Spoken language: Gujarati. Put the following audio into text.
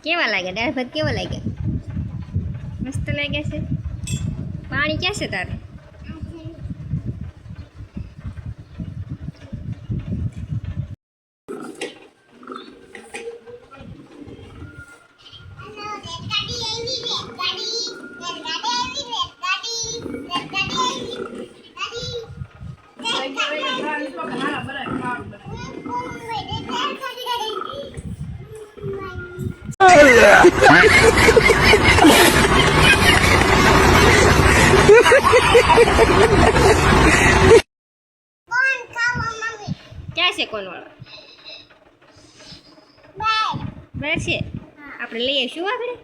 કેવા લાગે દાળ ભાત? કેવા લાગે? મસ્ત લાગે છે. પાણી ક્યાં છે તારે? ક્યાં છે કોણ વાળો? બરાબર છે. આપણે લઈ આવીશું આપણે.